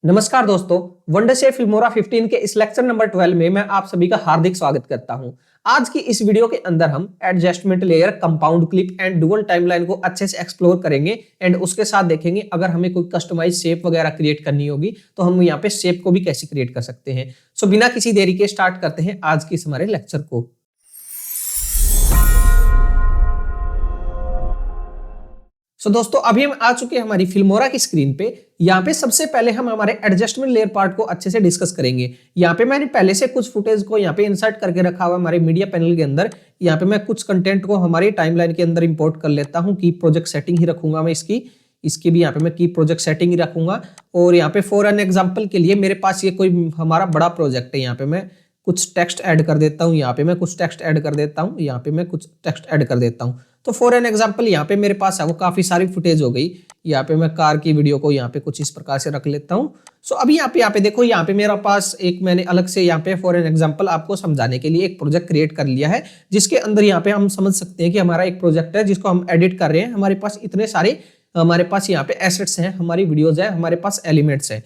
नमस्कार दोस्तों, Wondershare Filmora 15 के इस लेक्चर नंबर 12 में मैं आप सभी का हार्दिक स्वागत करता हूं। आज की इस वीडियो के अंदर हम adjustment layer, compound clip and dual timeline को अच्छे से एक्सप्लोर करेंगे एंड उसके साथ देखेंगे अगर हमें कोई कस्टमाइज शेप वगैरह क्रिएट करनी होगी तो हम यहाँ पे शेप को भी कैसे क्रिएट कर सकते हैं। सो बिना किसी देरी के स्टार्ट करते हैं आज की इस हमारे लेक्चर को। तो दोस्तों अभी हम आ चुके हैं हमारी फिल्मोरा की स्क्रीन पे। यहाँ पे सबसे पहले हम हमारे एडजस्टमेंट लेयर पार्ट को अच्छे से डिस्कस करेंगे। यहाँ पे मैंने पहले से कुछ फुटेज को यहाँ पे इंसर्ट करके रखा हुआ हमारे मीडिया पैनल के अंदर। यहाँ पे मैं कुछ कंटेंट को हमारी टाइमलाइन के अंदर इंपोर्ट कर लेता हूँ। की प्रोजेक्ट सेटिंग ही रखूंगा मैं इसकी भी यहाँ पे मैं की प्रोजेक्ट सेटिंग ही रखूंगा। और यहाँ पे फॉर एन एग्जाम्पल के लिए मेरे पास ये कोई हमारा बड़ा प्रोजेक्ट है। यहाँ पे मैं कुछ टेक्स्ट ऐड कर देता हूँ, यहाँ पे मैं कुछ टेक्स्ट ऐड कर देता हूँ, यहाँ पे मैं कुछ टेक्स्ट ऐड कर देता हूँ। तो फॉर एन एग्जांपल यहाँ पे मेरे पास है वो काफी सारी फुटेज हो गई। यहाँ पे मैं कार की वीडियो को यहाँ पे कुछ इस प्रकार से रख लेता हूँ। सो अभी यहाँ पे देखो, यहाँ पे मेरा पास एक मैंने अलग से यहाँ पे फॉर एन एग्जांपल आपको समझाने के लिए एक प्रोजेक्ट क्रिएट कर लिया है, जिसके अंदर यहाँ पे हम समझ सकते हैं कि हमारा एक प्रोजेक्ट है जिसको हम एडिट कर रहे हैं। हमारे पास इतने सारे यहाँ पे एसेट्स हैं, हमारी वीडियोज है, हमारे पास एलिमेंट्स हैं।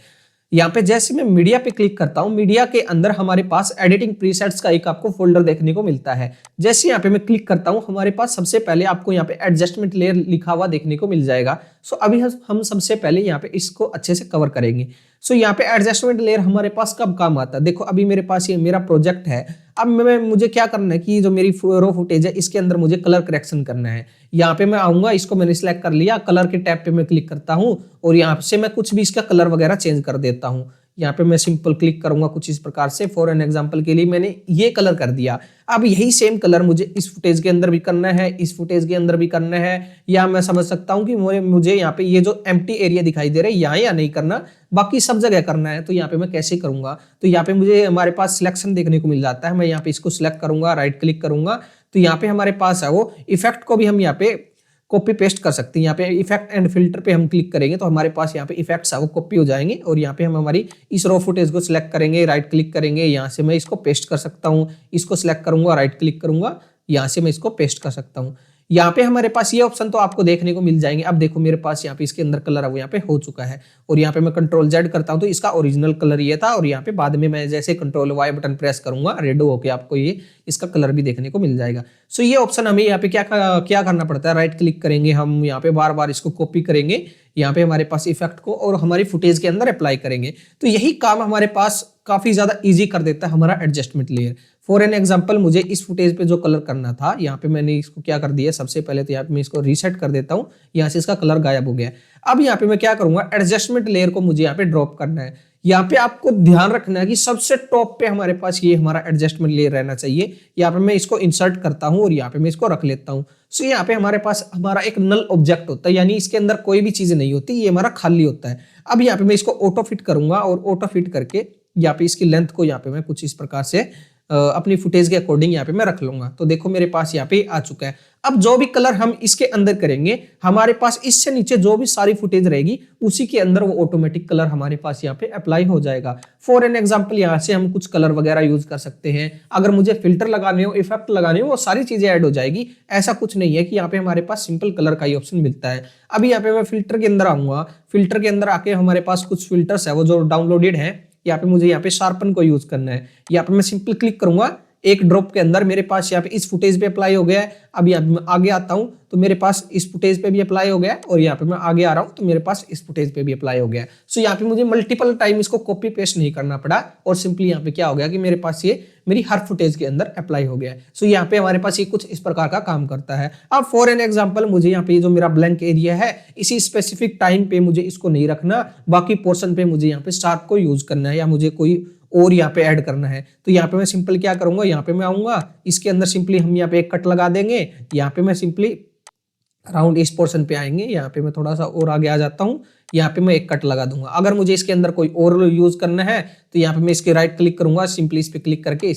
यहाँ पे जैसे मैं मीडिया पे क्लिक करता हूँ, मीडिया के अंदर हमारे पास एडिटिंग प्रीसेट्स का एक आपको फोल्डर देखने को मिलता है। जैसे यहाँ पे मैं क्लिक करता हूँ, हमारे पास सबसे पहले आपको यहाँ पे एडजस्टमेंट लेयर लिखा हुआ देखने को मिल जाएगा। सो अभी हम सबसे पहले यहाँ पे इसको अच्छे से कवर करेंगे। सो यहाँ पे एडजस्टमेंट लेयर हमारे पास कब काम आता है, देखो अभी मेरे पास ये मेरा प्रोजेक्ट है। अब मुझे क्या करना है कि जो मेरी रो फुटेज है इसके अंदर मुझे कलर करेक्शन करना है। यहाँ पे मैं आऊंगा, इसको मैंने सिलेक्ट कर लिया, कलर के टैब पे मैं क्लिक करता हूँ और यहाँ से मैं कुछ भी इसका कलर वगैरह चेंज कर देता हूँ। यहाँ पे मैं सिंपल क्लिक करूंगा कुछ इस प्रकार से। फॉर एन एग्जांपल के लिए मैंने ये कलर कर दिया। अब यही सेम कलर मुझे इस फुटेज के अंदर भी करना है, इस फुटेज के अंदर भी करना है। या मैं समझ सकता हूँ कि मुझे यहाँ पे ये जो एम्प्टी एरिया दिखाई दे रहा है यहाँ नहीं करना, बाकी सब जगह करना है। तो यहाँ पे मैं कैसे करूंगा, तो यहाँ पे मुझे हमारे पास सिलेक्शन देखने को मिल जाता है। मैं यहाँ पे इसको सिलेक्ट करूंगा, राइट क्लिक करूंगा, तो यहाँ पे हमारे पास है वो इफेक्ट को भी हम यहाँ पे कॉपी पेस्ट कर सकते हैं। यहाँ पे इफेक्ट एंड फिल्टर पे हम क्लिक करेंगे तो हमारे पास यहाँ पे इफेक्ट्स है वो कॉपी हो जाएंगे। और यहाँ पे हम हमारी इस रो फुटेज को सिलेक्ट करेंगे, राइट क्लिक करेंगे, यहाँ से मैं इसको पेस्ट कर सकता हूँ। इसको सिलेक्ट करूंगा, राइट क्लिक करूंगा, यहाँ से मैं इसको पेस्ट कर सकता हूँ। यहाँ पे हमारे पास ये ऑप्शन तो आपको देखने को मिल जाएंगे। अब देखो मेरे पास यहाँ पे इसके अंदर कलर है वो यहाँ पे हो चुका है। और यहाँ पे मैं कंट्रोल जेड करता हूँ तो इसका ओरिजिनल कलर ये था। और यहाँ पे बाद में मैं जैसे कंट्रोल वाई बटन प्रेस करूंगा, रेड होके आपको ये इसका कलर भी देखने को मिल जाएगा। सो ये ऑप्शन हमें यहाँ पे क्या करना पड़ता है, राइट क्लिक करेंगे, हम यहाँ पे बार बार इसको कॉपी करेंगे, यहाँ पे हमारे पास इफेक्ट को और हमारी फुटेज के अंदर अप्लाई करेंगे। तो यही काम हमारे पास काफी ज्यादा इजी कर देता है हमारा adjustment layer. For an example मुझे इस फुटेज पे जो कलर करना था, यहाँ पे मैंने इसको क्या कर दिया, सबसे पहले तो यहाँ पे मैं इसको रीसेट कर देता हूँ, यहाँ से इसका कलर गायब हो गया। अब यहाँ पे मैं क्या करूंगा, एडजस्टमेंट लेयर को मुझे यहाँ पे ड्रॉप करना है। यहाँ पे आपको ध्यान रखना है कि सबसे टॉप पे हमारे पास ये हमारा एडजस्टमेंट लेयर रहना चाहिए। यहाँ पे मैं इसको इंसर्ट करता हूँ और यहाँ पे मैं इसको रख लेता हूँ। सो यहाँ पे हमारे पास हमारा एक नल ऑब्जेक्ट होता है, यानी इसके अंदर कोई भी चीज नहीं होती, ये हमारा खाली होता है। अब यहाँ पे मैं इसको ऑटो फिट करूंगा और ऑटो फिट करके यहाँ पे इसकी लेंथ को यहाँ पे मैं कुछ इस प्रकार से अपनी फुटेज के अकॉर्डिंग यहाँ पे मैं रख लूंगा। तो देखो मेरे पास यहाँ पे आ चुका है। अब जो भी कलर हम इसके अंदर करेंगे, हमारे पास इससे नीचे जो भी सारी फुटेज रहेगी उसी के अंदर वो ऑटोमेटिक कलर हमारे पास यहाँ पे अप्लाई हो जाएगा। फॉर एन एग्जांपल यहाँ से हम कुछ कलर वगैरह यूज कर सकते हैं। अगर मुझे फिल्टर लगाने हो, इफेक्ट लगाने हो, वो सारी चीजें ऐड हो जाएगी। ऐसा कुछ नहीं है कि यहाँ पे हमारे पास सिंपल कलर का ही ऑप्शन मिलता है। अभी यहाँ पे मैं फिल्टर के अंदर आऊंगा, फिल्टर के अंदर आके हमारे पास कुछ फिल्टर्स है वो जो डाउनलोडेड है। यहाँ पे मुझे यहाँ पे शार्पन को यूज करना है। यहाँ पे मैं सिंपल क्लिक करूंगा, एक ड्रॉप के अंदर मेरे पास यहाँ पे इस फुटेज पे अप्लाई हो गया है। अब यहाँ पे मैं आगे आता हूँ तो मेरे पास इस फुटेज पे भी अप्लाई हो गया है और यहाँ पे मैं आगे आ रहा हूँ तो मेरे पास इस फुटेज पे भी अप्लाई हो गया है। सो यहाँ पे मुझे मल्टीपल टाइम इसको कॉपी पेस्ट नहीं करना पड़ा और सिंपली यहाँ पे क्या हो गया कि मेरे पास ये मेरी हर फुटेज के अंदर अप्लाई हो गया है। सो यहाँ पे हमारे पास ये कुछ इस प्रकार का काम करता है। अब फॉर एन एग्जाम्पल मुझे यहाँ पे जो मेरा ब्लैंक एरिया है, इसी स्पेसिफिक टाइम पे मुझे इसको नहीं रखना, बाकी पोर्शन पे मुझे यहाँ पे शार्प को यूज करना है या मुझे कोई और यहाँ पे ऐड करना है। तो यहाँ पे मैं सिंपल क्या करूंगा, यहाँ पे मैं आऊंगा, इसके अंदर सिंपली हम यहाँ पे एक कट लगा देंगे। यहाँ पे मैं सिंपली अराउंड इस पोर्शन पे आएंगे, यहाँ पे मैं थोड़ा सा और आगे आ जाता हूँ, यहाँ पे मैं एक कट लगा दूंगा। अगर मुझे इसके अंदर कोई और यूज करना है तो यहाँ पे मैं इसके राइट क्लिक करूंगा, सिंपली इस पे क्लिक करके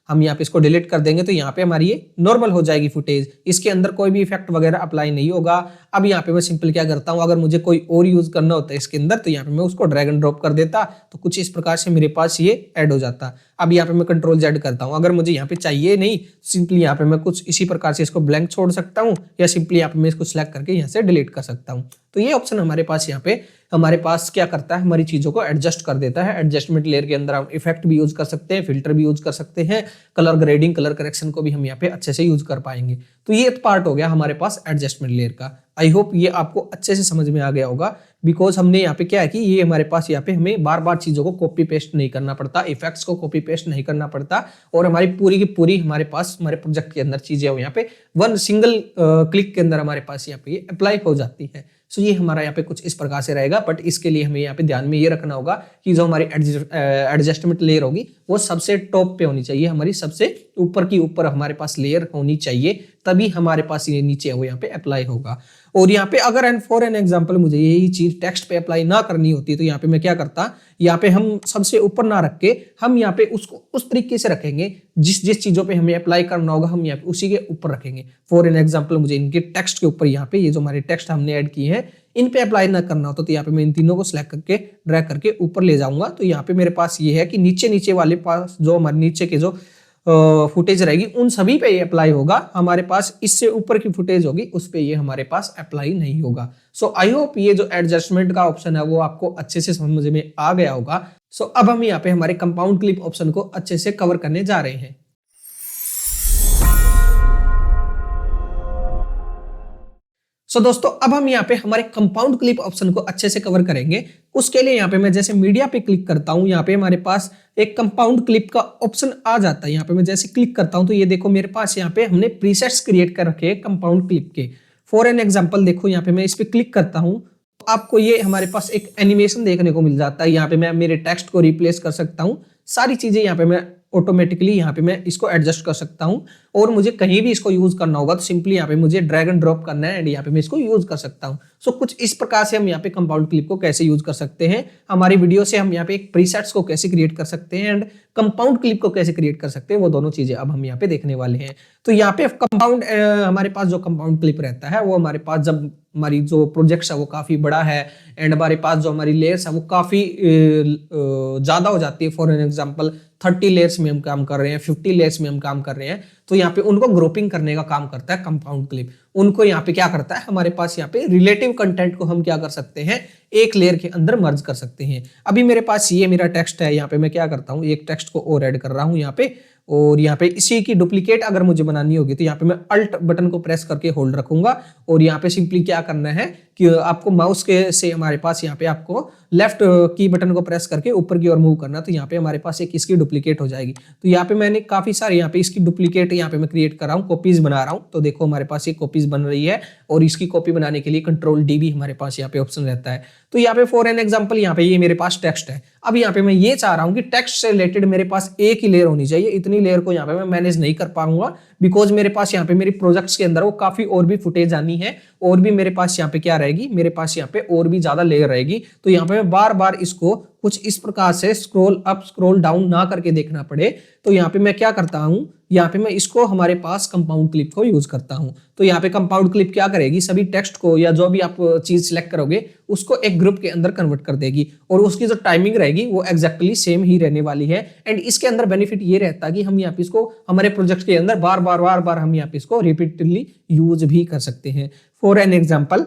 हम यहाँ पे इसको डिलीट कर देंगे। तो यहाँ पे हमारी ये नॉर्मल हो जाएगी फुटेज, इसके अंदर कोई भी इफेक्ट वगैरह अप्लाई नहीं होगा। अब यहाँ पे मैं सिंपल क्या करता हूँ, अगर मुझे कोई और यूज करना होता है इसके अंदर तो यहाँ पे मैं उसको ड्रैग एंड ड्रॉप कर देता, तो कुछ इस प्रकार से मेरे पास ये ऐड हो जाता। अब यहाँ पे मैं कंट्रोल जेड करता हूँ, अगर मुझे यहाँ पे चाहिए नहीं, सिंपली यहाँ पे मैं कुछ इसी प्रकार से इसको ब्लैंक छोड़ सकता हूँ या सिंपली यहाँ पे मैं इसको सिलेक्ट करके यहाँ से डिलीट कर सकता हूँ। तो ये ऑप्शन हमारे पास यहाँ पे हमारे पास क्या करता है, हमारी चीजों को एडजस्ट कर देता है। एडजस्टमेंट लेयर के अंदर हम इफेक्ट भी यूज कर सकते हैं, फिल्टर भी यूज कर सकते हैं, कलर ग्रेडिंग, कलर करेक्शन को भी हम यहाँ पे अच्छे से यूज कर पाएंगे। तो ये पार्ट हो गया हमारे पास एडजस्टमेंट लेयर का। आई होप ये आपको अच्छे से समझ में आ गया होगा, बिकॉज हमने यहाँ पे क्या है कि ये हमारे पास यहाँ पे हमें बार बार चीजों को कॉपी पेस्ट नहीं करना पड़ता, इफेक्ट्स को कॉपी पेस्ट नहीं करना पड़ता, और हमारी पूरी की पूरी हमारे पास हमारे प्रोजेक्ट के अंदर चीजें यहाँ पे वन सिंगल क्लिक के अंदर हमारे पास यहाँ पे ये अप्लाई हो जाती है। सो ये हमारा यहाँ पे कुछ इस प्रकार से रहेगा, बट इसके लिए हमें यहाँ पे ध्यान में ये रखना होगा कि जो हमारी एडजस्टमेंट लेयर होगी वो सबसे टॉप पे होनी चाहिए, हमारी सबसे ऊपर की ऊपर हमारे पास लेयर होनी चाहिए, तभी हमारे पास ये नीचे वो यहाँ पे अप्लाई होगा। और यहाँ पे अगर फॉर एन एग्जांपल मुझे यही चीज टेक्स्ट पे अप्लाई ना करनी होती तो यहाँ पे मैं क्या करता, यहाँ पे हम सबसे ऊपर ना रख के हम यहाँ पे उसको उस तरीके से रखेंगे, जिस जिस चीजों पे हमें अप्लाई करना होगा हम यहाँ पे उसी के ऊपर रखेंगे। फॉर एन एग्जांपल मुझे इनके टेक्स्ट के ऊपर यहाँ पे ये जो हमारे टेक्स्ट हमने ऐड किए हैं इन पे अप्लाई ना करना होता तो यहाँ पे मैं इन तीनों को सिलेक्ट करके ड्रैग करके ऊपर ले जाऊंगा। तो यहाँ पे मेरे पास ये है कि नीचे नीचे वाले पास जो हमारे नीचे के जो फुटेज रहेगी उन सभी पे ये अप्लाई होगा, हमारे पास इससे ऊपर की फुटेज होगी उस पे ये हमारे पास अप्लाई नहीं होगा। सो आई होप ये जो एडजस्टमेंट का ऑप्शन है वो आपको अच्छे से समझ में आ गया होगा। सो अब हम यहाँ पे हमारे कंपाउंड क्लिप ऑप्शन को अच्छे से कवर करने जा रहे हैं। सो दोस्तों अब हम यहाँ पे हमारे कंपाउंड क्लिप ऑप्शन को अच्छे से कवर करेंगे। उसके लिए यहाँ पे मैं जैसे मीडिया पे क्लिक करता हूँ, यहाँ पे हमारे पास एक कंपाउंड क्लिप का ऑप्शन आ जाता है। यहाँ पे मैं जैसे क्लिक करता हूँ तो ये देखो मेरे पास यहाँ पे हमने प्रीसेट्स क्रिएट कर रखे हैं कंपाउंड क्लिप के। फॉर एन एग्जांपल देखो यहाँ पे मैं इस पे क्लिक करता हूँ, आपको ये हमारे पास एक एनिमेशन देखने को मिल जाता है। यहाँ पे मैं मेरे टेक्स्ट को रिप्लेस कर सकता हूँ, सारी चीजें यहाँ पे मैं ऑटोमेटिकली यहाँ पे मैं इसको एडजस्ट कर सकता हूँ, और मुझे कहीं भी इसको यूज करना होगा तो सिंपली यहाँ पे मुझे ड्रैग एंड ड्रॉप करना है एंड यहाँ पे मैं इसको यूज कर सकता हूँ। सो कुछ इस प्रकार से हम यहाँ पे कंपाउंड क्लिप को कैसे यूज कर सकते हैं, हमारी वीडियो से हम यहाँ पे एक प्रीसेट्स को कैसे क्रिएट कर सकते हैं एंड कंपाउंड क्लिप को कैसे क्रिएट कर सकते हैं, वो दोनों चीजें अब हम यहाँ पे देखने वाले हैं। तो यहाँ पे कंपाउंड हमारे पास जो कंपाउंड क्लिप रहता है वो हमारे पास जब हमारी जो प्रोजेक्ट है वो काफी बड़ा है एंड हमारे पास जो हमारी लेयर्स है वो काफी ज्यादा हो जाती है। फॉर एन एग्जांपल 30 लेयर्स में हम काम कर रहे हैं, 50 लेयर्स में हम काम कर रहे हैं, तो यहाँ पे उनको ग्रुपिंग करने का काम करता है कंपाउंड क्लिप। उनको यहाँ पे क्या करता है, हमारे पास यहाँ पे रिलेटिव कंटेंट को हम क्या कर सकते हैं, एक लेयर के अंदर मर्ज कर सकते हैं। अभी मेरे पास ये मेरा टेक्स्ट है, यहाँ पे मैं क्या करता हूँ, एक टेक्स्ट को और ऐड कर रहा हूँ यहाँ पे, और यहाँ पे इसी की डुप्लीकेट अगर मुझे बनानी होगी तो यहाँ पे मैं अल्ट बटन को प्रेस करके होल्ड रखूंगा, और यहाँ पे सिंपली क्या करना है कि आपको माउस के से हमारे पास यहाँ पे आपको लेफ्ट की बटन को प्रेस करके ऊपर की ओर मूव करना, तो यहाँ पे हमारे पास एक इसकी डुप्लीकेट हो जाएगी। तो यहाँ पे मैंने काफी सारे यहाँ पे इसकी डुप्लीकेट यहाँ पे मैं क्रिएट कर रहा हूँ, कॉपीज बना रहा हूँ। तो देखो हमारे पास ये कॉपीज बन रही है, और इसकी कॉपी बनाने के लिए कंट्रोल डी भी हमारे पास यहाँ पे ऑप्शन रहता है। तो यहाँ पे फॉर एन एग्जाम्पल यहाँ पे ये मेरे पास टेक्स्ट है। अब यहाँ पे मैं ये चाह रहा हूँ कि टेक्स्ट से रिलेटेड मेरे पास एक ही लेयर होनी चाहिए, इतनी लेयर को यहाँ पे मैं मैनेज नहीं कर पाऊंगा, बिकॉज मेरे पास यहाँ पे मेरी प्रोजेक्ट्स के अंदर वो काफी और भी फुटेज आनी है, और भी मेरे पास यहाँ पे क्या रहेगी, मेरे पास यहाँ पे और भी ज्यादा लेयर रहेगी। तो यहाँ पे मैं बार बार इसको कुछ इस प्रकार से स्क्रॉल अप स्क्रॉल डाउन ना करके देखना पड़े, तो यहाँ पे मैं क्या करता हूँ, यहाँ पे मैं इसको हमारे पास कंपाउंड क्लिप को यूज करता हूँ। तो यहाँ पे कंपाउंड क्लिप क्या करेगी, सभी टेक्स्ट को या जो भी आप चीज सिलेक्ट करोगे उसको एक ग्रुप के अंदर कन्वर्ट कर देगी, और उसकी जो टाइमिंग रहेगी वो एग्जैक्टली सेम ही रहने वाली है। एंड इसके अंदर बेनिफिट ये रहता है कि हम यहाँ पे इसको हमारे प्रोजेक्ट के अंदर बार बार हम यहाँ पे इसको रिपीटेडली यूज भी कर सकते हैं। फॉर एन एग्जाम्पल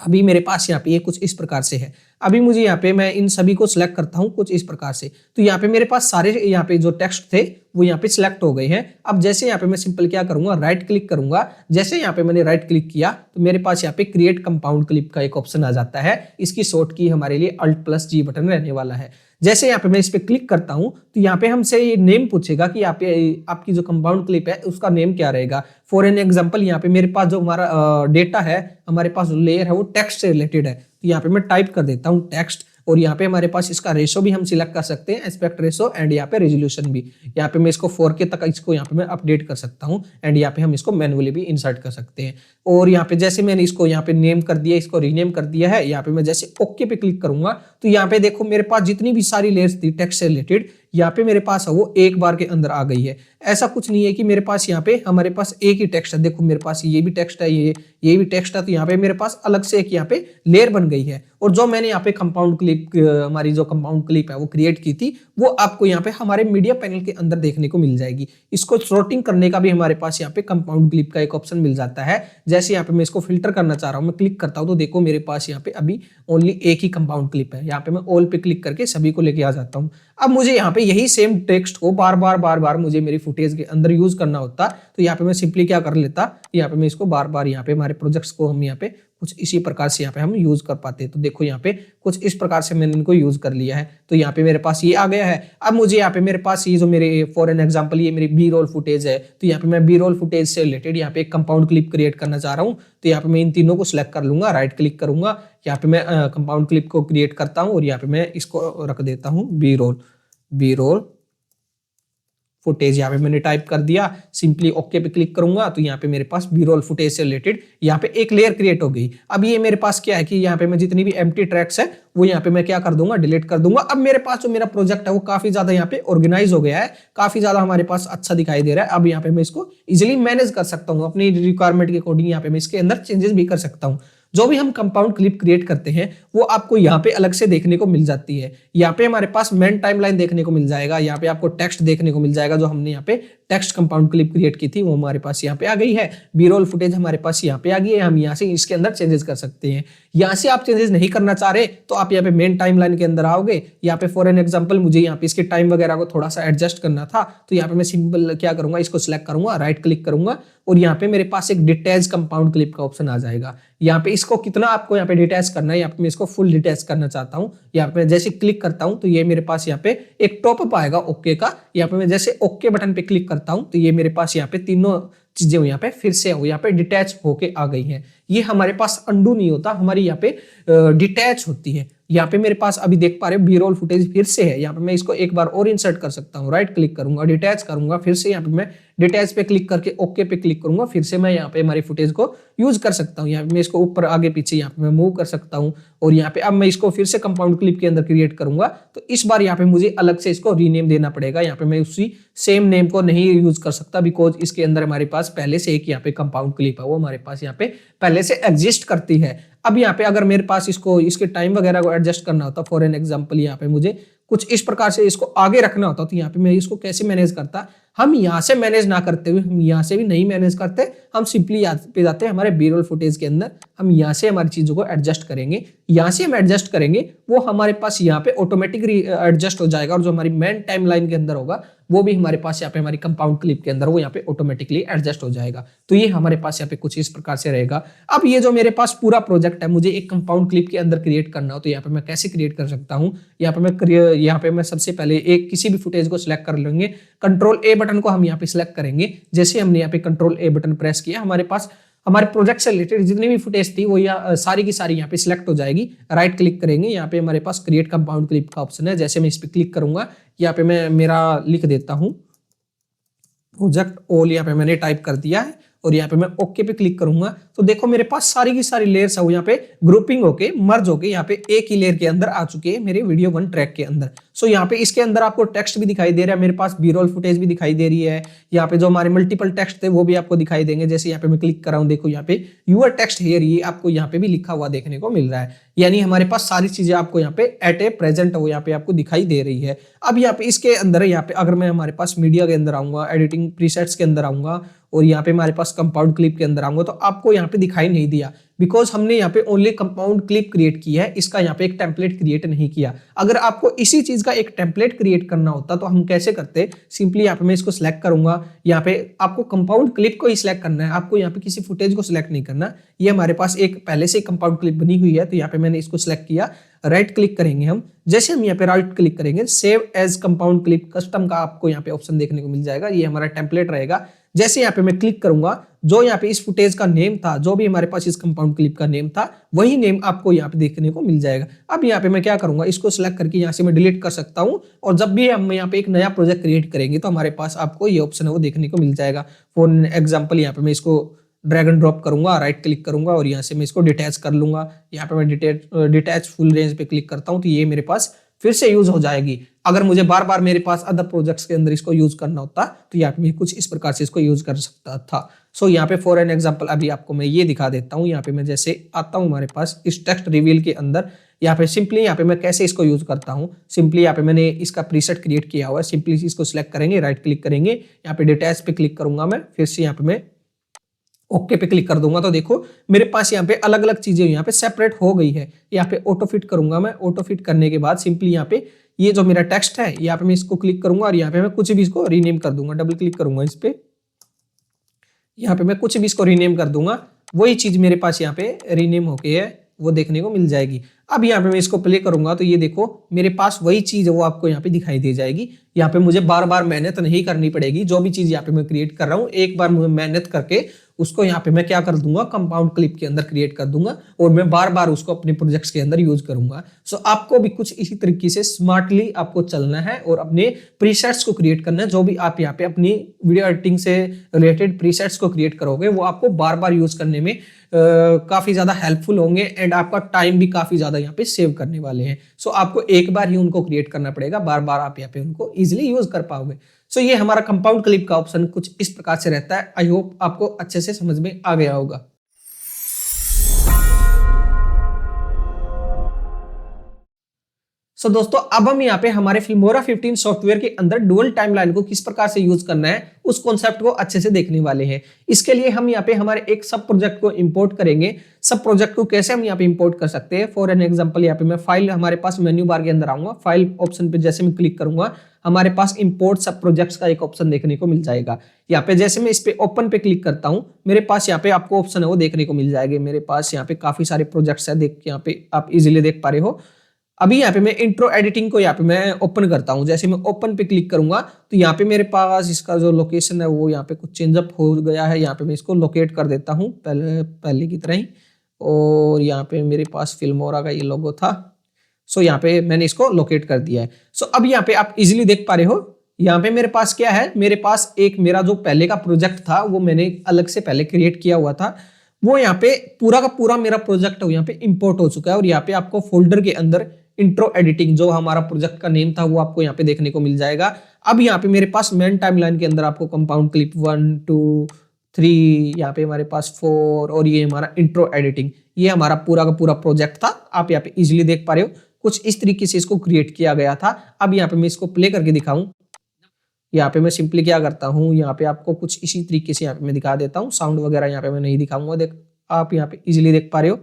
अभी मेरे पास यहाँ पे ये कुछ इस प्रकार से है। अभी मुझे यहाँ पे मैं इन सभी को सिलेक्ट करता हूँ कुछ इस प्रकार से, तो यहाँ पे मेरे पास सारे यहाँ पे जो टेक्स्ट थे वो यहाँ पे सिलेक्ट हो गए हैं। अब जैसे यहाँ पे मैं सिंपल क्या करूंगा, राइट क्लिक करूंगा। जैसे यहाँ पे मैंने राइट क्लिक किया तो मेरे पास यहाँ पे क्रिएट कंपाउंड क्लिप का एक ऑप्शन आ जाता है। इसकी शॉर्ट की हमारे लिए Alt+G बटन रहने वाला है। जैसे यहाँ पे मैं इस पे क्लिक करता हूं तो यहाँ पे हमसे ये नेम पूछेगा कि यहाँ पे आपकी जो कंपाउंड क्लिप है उसका नेम क्या रहेगा। फॉर एन एग्जांपल यहाँ पे मेरे पास जो हमारा डेटा है, हमारे पास जो लेयर है वो टेक्स्ट से रिलेटेड है, तो यहाँ पे मैं टाइप कर देता हूँ टेक्स्ट, और यहाँ पे हमारे पास इसका रेशो भी हम सिलेक्ट कर सकते हैं, एस्पेक्ट रेशो, एंड यहाँ पे रेजोल्यूशन भी। यहाँ पे मैं इसको 4K तक इसको यहाँ पे मैं अपडेट कर सकता हूँ, एंड यहाँ पे हम इसको मैन्युअली भी इंसर्ट कर सकते हैं। और यहाँ पे जैसे मैंने इसको यहाँ पे नेम कर दिया, इसको रीनेम कर दिया है, यहाँ पे मैं जैसे ओके पे क्लिक करूंगा तो यहाँ पे देखो मेरे पास जितनी भी सारी लेयर्स थी टेक्स्ट से रिलेटेड यहाँ पे मेरे पास है वो एक बार के अंदर आ गई है। ऐसा कुछ नहीं है कि मेरे पास यहाँ पे हमारे पास एक ही टेक्स्ट है, देखो मेरे पास ये भी टेक्स्ट है, ये भी टेक्स्ट है, तो यहाँ पे मेरे पास अलग से एक यहाँ पे लेयर बन गई है। और जो मैंने यहाँ पे कंपाउंड क्लिप, हमारी जो कंपाउंड क्लिप है वो क्रिएट की थी, वो आपको यहाँ पे हमारे मीडिया पैनल के अंदर देखने को मिल जाएगी। इसको सॉर्टिंग करने का भी हमारे पास यहाँ पे कंपाउंड क्लिप का एक ऑप्शन मिल जाता है। जैसे यहाँ पे मैं इसको फिल्टर करना चाह रहा हूँ, मैं क्लिक करता हूँ तो देखो मेरे पास यहाँ पे अभी ओनली एक ही कंपाउंड क्लिप है। यहाँ पे मैं ऑल पे क्लिक करके सभी को लेके आ जाता हूँ। अब मुझे यहाँ पे यही सेम टेक्स्ट को बार बार मुझे मेरी फुटेज के अंदर यूज करना होता, तो यहाँ पे मैं सिंपली क्या कर लेता, यहाँ पे मैं इसको बार बार यहाँ पे हमारे प्रोजेक्ट्स को हम यहाँ पे कुछ इसी प्रकार से यहाँ पे हम यूज कर पाते हैं। तो देखो यहाँ पे कुछ इस प्रकार से मैंने इनको यूज कर लिया है, तो यहाँ पे मेरे पास ये आ गया है। अब मुझे यहाँ पे मेरे पास ये जो मेरे फॉर एन एग्जांपल ये मेरी बी रोल फुटेज है, तो यहाँ पे मैं बी रोल फुटेज से रिलेटेड यहाँ पे एक कंपाउंड क्लिप क्रिएट करना चाह रहा हूँ। तो यहाँ पे मैं इन तीनों को सिलेक्ट कर लूंगा, राइट क्लिक करूंगा, यहाँ पे मैं कंपाउंड क्लिप को क्रिएट करता हूँ और यहाँ पे मैं इसको रख देता हूँ बी रोल फुटेज। यहाँ पे मैंने टाइप कर दिया, सिंपली ओके पे क्लिक करूंगा, तो यहाँ पे मेरे पास बी रोल फुटेज से रिलेटेड यहाँ पे एक लेयर क्रिएट हो गई। अब ये मेरे पास क्या है कि यहाँ पे मैं जितनी भी एम्प्टी ट्रैक्स है वो यहाँ पे मैं क्या कर दूंगा, डिलीट कर दूंगा। अब मेरे पास जो मेरा प्रोजेक्ट है वो काफी ज्यादा यहाँ पे ऑर्गेनाइज हो गया है, काफी ज्यादा हमारे पास अच्छा दिखाई दे रहा है। अब यहाँ पे मैं इसको इजिली मैनेज कर सकता हूँ, अपनी रिक्वायरमेंट के अकॉर्डिंग यहाँ पे मैं इसके अंदर चेंजेस भी कर सकता हूँ। जो भी हम कंपाउंड क्लिप क्रिएट करते हैं वो आपको यहाँ पे अलग से देखने को मिल जाती है। यहाँ पे हमारे पास मेन टाइमलाइन देखने को मिल जाएगा, यहाँ पे आपको टेक्स्ट देखने को मिल जाएगा, जो हमने यहाँ पे टेक्स्ट कंपाउंड क्लिप क्रिएट की थी वो हमारे पास यहाँ पे आ गई है। बी रोल फुटेज हमारे पास यहाँ पे आ गई है, हम यहाँ से इसके अंदर चेंजेस कर सकते हैं। यहाँ से आप चेंजेस नहीं करना चाह रहे तो आप यहाँ पे मेन टाइमलाइन के अंदर आओगे। यहाँ पे फॉर एन एग्जांपल मुझे यहाँ पे इसके टाइम वगैरह को थोड़ा सा एडजस्ट करना था, तो यहाँ पे मैं सिंपल क्या करूंगा, इसको सिलेक्ट करूंगा, राइट क्लिक करूंगा और यहाँ पे मेरे पास एक डिटेच कंपाउंड क्लिप का ऑप्शन आ जाएगा। यहाँ पे इसको कितना आपको यहाँ पे डिटैच करना है, यहाँ पे मैं इसको फुल डिटैच करना चाहता हूँ। यहाँ पे जैसे क्लिक करता हूँ तो ये मेरे पास यहाँ पे एक टॉपअप आएगा ओके का। यहाँ पे मैं जैसे ओके बटन पे क्लिक करता हूँ तो ये मेरे पास यहाँ पे तीनों चीजें यहाँ पे फिर से यहाँ पे डिटैच होके आ गई हैं। ये हमारे पास अंडू नहीं होता, हमारी यहाँ पे डिटैच होती है। यहाँ पे मेरे पास अभी देख पा रहे हो बी रोल फुटेज फिर से है। यहाँ पे मैं इसको एक बार और इंसर्ट कर सकता हूँ, राइट क्लिक करूंगा, डिटैच करूंगा, फिर से यहाँ पे मैं डिटैच पे क्लिक करके ओके पे क्लिक करूंगा, फिर से मैं यहाँ पे हमारी फुटेज को यूज कर सकता हूँ। यहाँ पे मैं इसको ऊपर आगे पीछे यहाँ पे मैं मूव कर सकता हूँ और यहाँ पे अब मैं इसको फिर से कंपाउंड क्लिप के अंदर क्रिएट करूंगा, तो इस बार यहाँ पे मुझे अलग से इसको रीनेम देना पड़ेगा। यहाँ पे मैं उसी सेम नेम को नहीं यूज कर सकता, बिकॉज इसके अंदर हमारे पास पहले से एक यहाँ पे कंपाउंड क्लिप है वो हमारे पास यहाँ पे पहले से एग्जिस्ट करती है। अब यहाँ पे अगर मेरे पास इसको इसके टाइम वगैरह को एडजस्ट करना होता, फॉर एन एग्जांपल यहाँ पे मुझे कुछ इस प्रकार से इसको आगे रखना होता, तो यहाँ पे मैं इसको कैसे मैनेज करता, हम यहाँ से मैनेज ना करते हुए, हम यहाँ से भी नहीं मैनेज करते, हम सिंपली यहाँ पे जाते हैं हमारे बी रोल फुटेज के अंदर, हम यहाँ से हमारी चीजों को एडजस्ट करेंगे। यहाँ से हम एडजस्ट करेंगे वो हमारे पास यहाँ पे ऑटोमेटिक एडजस्ट हो जाएगा और जो हमारी मेन टाइमलाइन के अंदर होगा वो भी हमारे पास यहाँ पे हमारी कंपाउंड क्लिप के अंदर वो यहाँ पे ऑटोमेटिकली एडजस्ट हो जाएगा। तो ये हमारे पास यहाँ पे कुछ इस प्रकार से रहेगा। अब ये जो मेरे पास पूरा प्रोजेक्ट है मुझे एक कंपाउंड क्लिप के अंदर क्रिएट करना हो, तो यहाँ पे मैं कैसे क्रिएट कर सकता हूँ। यहाँ पे मैं सबसे पहले एक किसी भी फुटेज को सिलेक्ट कर लेंगे, कंट्रोल ए बटन को हम यहाँ पे सिलेक्ट करेंगे। जैसे हमने यहाँ पे कंट्रोल ए बटन प्रेस किया, हमारे पास हमारे प्रोजेक्ट से रिलेटेड जितनी भी फुटेज थी वो सारी की सारी यहाँ पे सिलेक्ट हो जाएगी। राइट क्लिक करेंगे, यहाँ पे हमारे पास क्रिएट कंपाउंड क्लिप का ऑप्शन है। जैसे मैं इस पे क्लिक करूंगा, यहाँ पे मैं मेरा लिख देता हूँ प्रोजेक्ट ऑल, यहाँ पे मैंने टाइप कर दिया है और यहाँ पे मैं ओके पे क्लिक करूंगा, तो देखो मेरे पास सारी की सारी लेयर्स है वो यहाँ पे ग्रुपिंग होके मर्ज होके यहाँ पे एक ही लेयर के अंदर आ चुके हैं मेरे वीडियो 1 ट्रैक के अंदर। सो यहाँ पे इसके अंदर आपको टेक्स्ट भी दिखाई दे रहा है, मेरे पास बी रोल फुटेज भी दिखाई दे रही है। यहाँ पे जो हमारे मल्टीपल टेक्स्ट थे वो भी आपको दिखाई देंगे। जैसे यहाँ पे मैं क्लिक कर रहा हूँ, देखो यहाँ पे यूर टेक्स्ट हियर, ये आपको यहाँ पे भी लिखा हुआ देखने को मिल रहा है। यानी हमारे पास सारी चीजें आपको यहाँ पे एट ए प्रेजेंट वो यहाँ पे आपको दिखाई दे रही है। अब यहाँ पे इसके अंदर यहाँ पे अगर मैं हमारे पास मीडिया के अंदर आऊंगा, एडिटिंग प्रीसेट्स के अंदर आऊंगा और यहाँ पे हमारे पास कंपाउंड क्लिप के अंदर आऊंगा, तो आपको यहाँ पे दिखाई नहीं दिया, बिकॉज हमने यहाँ पे ओनली कंपाउंड क्लिप क्रिएट की है, इसका यहाँ पे एक टेम्पलेट क्रिएट नहीं किया। अगर आपको इसी चीज का एक टेम्पलेट क्रिएट करना होता तो हम कैसे करते, सिंपली यहाँ पे मैं इसको सिलेक्ट करूंगा। यहाँ पे आपको कंपाउंड क्लिप को ही सिलेक्ट करना है, आपको यहाँ पे किसी फुटेज को सिलेक्ट नहीं करना। ये हमारे पास एक पहले से कंपाउंड क्लिप बनी हुई है, तो यहाँ पे मैंने इसको सिलेक्ट किया, राइट क्लिक करेंगे हम। जैसे हम यहाँ पे राइट क्लिक करेंगे, save as compound clip custom का आपको यहाँ पे ऑप्शन देखने को मिल जाएगा, ये हमारा टेम्पलेट रहेगा। जैसे यहाँ पे मैं क्लिक करूंगा, जो यहाँ पे इस फुटेज का नेम था, जो भी हमारे पास इस कंपाउंड क्लिप का नेम था, वही नेम आपको यहाँ पे देखने को मिल जाएगा। अब यहाँ पे मैं क्या करूंगा, इसको सिलेक्ट करके यहाँ से मैं डिलीट कर सकता हूँ और जब भी हम यहाँ पे एक नया प्रोजेक्ट क्रिएट करेंगे तो हमारे पास आपको ये ऑप्शन है वो देखने को मिल जाएगा। फॉर एग्जाम्पल यहाँ पे मैं इसको ड्रैग एंड ड्रॉप करूंगा, राइट क्लिक करूंगा और यहाँ से मैं इसको डिटैच कर लूंगा। यहाँ पे मैं डिटैच फुल रेंज पे क्लिक करता हूँ, तो ये मेरे पास फिर से यूज हो जाएगी। अगर मुझे बार बार मेरे पास अदर प्रोजेक्ट्स के अंदर इसको यूज करना होता तो यहाँ पे मैं कुछ इस प्रकार से इसको यूज कर सकता था। सो यहाँ पे फॉर एन एग्जांपल अभी आपको मैं ये दिखा देता हूँ। यहाँ पे मैं जैसे आता हूँ हमारे पास इस टेक्स्ट रिवील के अंदर, यहाँ पे सिंपली यहाँ पे मैं कैसे इसको यूज करता हूँ। सिंपली यहाँ पे मैंने इसका प्रीसेट क्रिएट किया हुआ है। सिंपली इसको सिलेक्ट करेंगे, राइट क्लिक करेंगे, यहाँ पे डिटेल्स पे क्लिक करूंगा मैं, फिर से यहाँ पे मैं ओके पे क्लिक कर दूंगा तो देखो मेरे पास यहाँ पे अलग अलग चीजें यहाँ पे सेपरेट हो गई है। यहाँ पे ऑटो फिट करूंगा मैं, ऑटो फिट करने के बाद सिंपली यहाँ पे ये जो मेरा टेक्स्ट है यहाँ पे मैं इसको क्लिक करूंगा और यहाँ पे मैं कुछ भी इसको रीनेम कर दूंगा। डबल क्लिक करूंगा इस पे, यहाँ पे मैं कुछ भी इसको रीनेम कर दूंगा, वही चीज मेरे पास यहाँ पे रीनेम होके है वो देखने को मिल जाएगी। अब यहाँ पे मैं इसको प्ले करूंगा तो ये देखो मेरे पास वही चीज है वो आपको यहाँ पे दिखाई दे जाएगी। यहाँ पे मुझे बार बार मेहनत नहीं करनी पड़ेगी। जो भी चीज यहाँ पे मैं क्रिएट कर रहा हूँ एक बार मुझे मेहनत करके उसको यहाँ पे मैं क्या कर दूंगा, कंपाउंड क्लिप के अंदर क्रिएट कर दूंगा और मैं बार बार उसको अपने प्रोजेक्ट्स के अंदर यूज करूंगा। सो आपको भी कुछ इसी तरीके से स्मार्टली आपको चलना है और अपने प्रीसेट्स को क्रिएट करना है। जो भी आप यहाँ पे अपनी वीडियो एडिटिंग से रिलेटेड प्रीसेट्स को क्रिएट करोगे वो आपको बार बार यूज करने में काफी ज्यादा हेल्पफुल होंगे एंड आपका टाइम भी काफी ज्यादा यहाँ पे सेव करने वाले हैं। सो आपको एक बार ही उनको क्रिएट करना पड़ेगा, बार बार आप यहाँ पे उनको इजिली यूज कर पाओगे। सो ये हमारा कंपाउंड क्लिप का ऑप्शन कुछ इस प्रकार से रहता है। आई होप आपको अच्छे से समझ में आ गया होगा। सो दोस्तों अब हम यहाँ पे हमारे फिल्मोरा 15 सॉफ्टवेयर के अंदर डुअल टाइमलाइन को किस प्रकार से यूज करना है उस कॉन्सेप्ट को अच्छे से देखने वाले हैं। इसके लिए हम यहाँ पे हमारे एक सब प्रोजेक्ट को इंपोर्ट करेंगे। सब प्रोजेक्ट को कैसे हम यहाँ पे इंपोर्ट कर सकते हैं, फॉर एन एग्जांपल यहाँ पे मैं फाइल हमारे पास मेन्यू बार के अंदर आऊंगा, फाइल ऑप्शन पे जैसे मैं क्लिक करूंगा हमारे पास इंपोर्ट सब प्रोजेक्ट्स का एक ऑप्शन देखने को मिल जाएगा। यहाँ पे जैसे मैं इस पे ओपन पे क्लिक करता हूँ मेरे पास यहाँ पे आपको ऑप्शन है वो देखने को मिल जाएगा। मेरे पास यहाँ पे काफी सारे प्रोजेक्ट्स है, देख यहाँ पे आप इजिली देख पा रहे हो। अभी यहाँ पे मैं इंट्रो एडिटिंग को यहाँ पे मैं ओपन करता हूँ। जैसे मैं ओपन पे क्लिक करूंगा तो यहाँ पे मेरे पास इसका जो लोकेशन है वो यहाँ पे कुछ चेंजअप हो गया है। यहाँ पे मैं इसको लोकेट कर देता हूँ पहले की तरह ही, और यहाँ पे मेरे पास फिल्मोरा का ये लोगो था। सो यहाँ पे मैंने इसको लोकेट कर दिया है। सो अब यहाँ पे आप इजिली देख पा रहे हो यहाँ पे मेरे पास क्या है, मेरे पास एक मेरा जो पहले का प्रोजेक्ट था वो मैंने अलग से पहले क्रिएट किया हुआ था, वो यहाँ पे पूरा का पूरा मेरा प्रोजेक्ट है यहाँ पे इंपोर्ट हो चुका है। और यहाँ पे आपको फोल्डर के अंदर इंट्रो एडिटिंग जो हमारा प्रोजेक्ट का नेम था वो आपको यहाँ पे देखने को मिल जाएगा। अब यहाँ पे मेरे पास मेन टाइमलाइन के अंदर आपको कंपाउंड क्लिप 1 2 3 यहाँ पे हमारे पास 4 और ये हमारा इंट्रो एडिटिंग, ये हमारा पूरा का पूरा प्रोजेक्ट था। आप यहाँ पे इजिली देख पा रहे हो कुछ इस तरीके से इसको क्रिएट किया गया था। अब यहाँ पे मैं इसको प्ले करके दिखाऊं, यहाँ पे मैं सिंपली क्या करता हूँ, यहाँ पे आपको कुछ इसी तरीके से यहाँ पे मैं दिखा देता हूँ। साउंड वगैरह यहाँ पे मैं नहीं दिखाऊंगा, देख आप यहाँ पे इजिली देख पा रहे हो।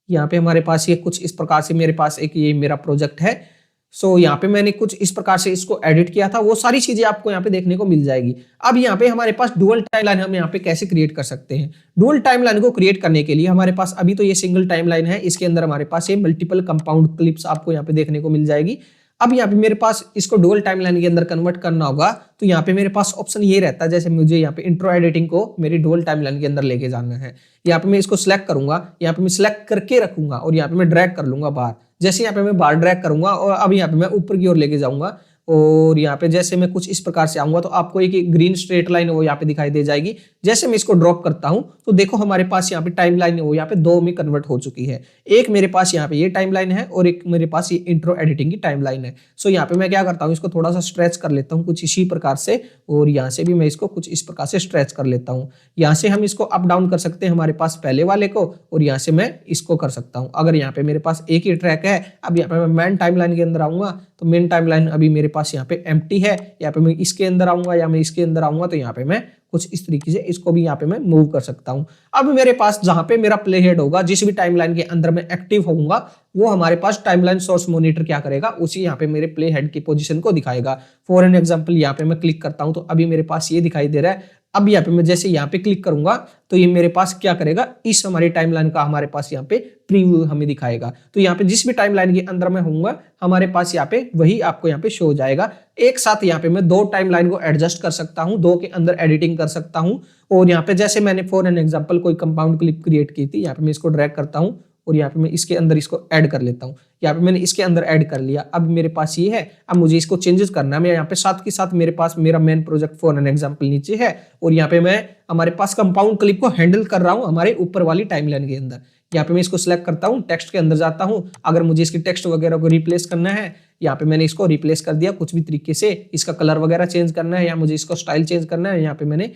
यहाँ पे हमारे पास ये कुछ इस प्रकार से मेरे पास एक ये मेरा प्रोजेक्ट है। सो यहाँ पे मैंने कुछ इस प्रकार से इसको एडिट किया था, वो सारी चीजें आपको यहाँ पे देखने को मिल जाएगी। अब यहाँ पे हमारे पास डुअल टाइमलाइन हम यहाँ पे कैसे क्रिएट कर सकते हैं। डुअल टाइमलाइन को क्रिएट करने के लिए हमारे पास अभी तो ये सिंगल टाइमलाइन है, इसके अंदर हमारे पास ये मल्टीपल कंपाउंड क्लिप्स आपको यहाँ पे देखने को मिल जाएगी। अब यहाँ पे मेरे पास इसको डुअल टाइमलाइन के अंदर कन्वर्ट करना होगा तो यहाँ पे मेरे पास ऑप्शन ये रहता है, जैसे मुझे यहाँ पे इंट्रो एडिटिंग को मेरी डुअल टाइमलाइन के अंदर लेके जाना है। यहाँ पे मैं इसको सिलेक्ट करूंगा, यहाँ पे मैं सिलेक्ट करके रखूंगा और यहाँ पे मैं ड्रैग कर लूंगा बाहर। जैसे यहाँ पे मैं बाहर ड्रैग करूंगा और अब यहाँ पे मैं ऊपर की ओर लेके जाऊंगा और यहाँ पे जैसे मैं कुछ इस प्रकार से आऊंगा तो आपको एक ग्रीन स्ट्रेट लाइन वो यहाँ पे दिखाई दे जाएगी। जैसे मैं इसको ड्रॉप करता हूं तो देखो हमारे पास यहाँ पे टाइम लाइन वो यहाँ पे 2 में कन्वर्ट हो चुकी है। एक मेरे पास यहाँ पे ये टाइम लाइन है और एक मेरे पास ये इंट्रो एडिटिंग की टाइम लाइन है। सो यहाँ पे मैं क्या करता हूँ, इसको थोड़ा सा स्ट्रेच कर लेता हूँ कुछ इसी प्रकार से, और यहाँ से भी मैं इसको कुछ इस प्रकार से स्ट्रेच कर लेता हूँ। यहाँ से हम इसको अप डाउन कर सकते हैं हमारे पास पहले वाले को, और यहाँ से मैं इसको कर सकता हूँ। अगर यहाँ पे मेरे पास एक ही ट्रैक है, अब यहाँ पे मैं मेन टाइमलाइन के अंदर आऊंगा तो मेन टाइमलाइन अभी मेरे पास यहाँ पे एम्प्टी है। यहाँ पे मैं इसके अंदर आऊंगा या मैं इसके अंदर आऊंगा तो यहाँ पे मैं कुछ इस तरीके से इसको भी यहाँ पे मैं मूव कर सकता हूँ। अब मेरे पास जहां पे मेरा प्ले हेड होगा, जिस भी टाइमलाइन के अंदर मैं एक्टिव होऊंगा, वो हमारे पास टाइमलाइन सोर्स मॉनिटर क्या करेगा, उसी यहाँ पे मेरे प्ले हेड की पोजीशन को दिखाएगा। फॉर एन एग्जांपल यहाँ पे मैं क्लिक करता हूँ तो अभी मेरे पास ये दिखाई दे रहा है। अब यहाँ पे मैं जैसे यहाँ पे क्लिक करूंगा तो ये मेरे पास क्या करेगा, इस हमारी टाइमलाइन का हमारे पास यहाँ पे प्रीव्यू हमें दिखाएगा। तो यहाँ पे जिस भी टाइमलाइन के अंदर मैं होऊंगा हमारे पास यहाँ पे वही आपको यहाँ पे शो हो जाएगा। एक साथ यहाँ पे मैं 2 टाइमलाइन को एडजस्ट कर सकता हूँ, 2 के अंदर एडिटिंग कर सकता हूँ। और यहाँ पे जैसे मैंने फॉर एन एग्जांपल कोई कंपाउंड क्लिप क्रिएट की थी, यहाँ पे मैं इसको ड्रैग करता हूँ और यहाँ पे मैं इसके अंदर इसको ऐड कर लेता हूँ। यहाँ पे मैंने इसके अंदर ऐड कर लिया। अब मेरे पास ये है, अब मुझे इसको चेंजेस करना है। मैं यहाँ पे साथ के साथ मेरे पास मेरा main project for an example नीचे है और यहाँ पे मैं हमारे पास कंपाउंड क्लिप को हैंडल कर रहा हूँ हमारे ऊपर वाली टाइमलाइन के अंदर। यहाँ पे मैं इसको सिलेक्ट करता हूँ, टेक्स्ट के अंदर जाता हूँ। अगर मुझे इसकी टेक्स्ट वगैरह को रिप्लेस करना है, यहाँ पे मैंने इसको रिप्लेस कर दिया कुछ भी तरीके से। इसका कलर वगैरह चेंज करना है या मुझे इसको स्टाइल चेंज करना है, यहाँ पे मैंने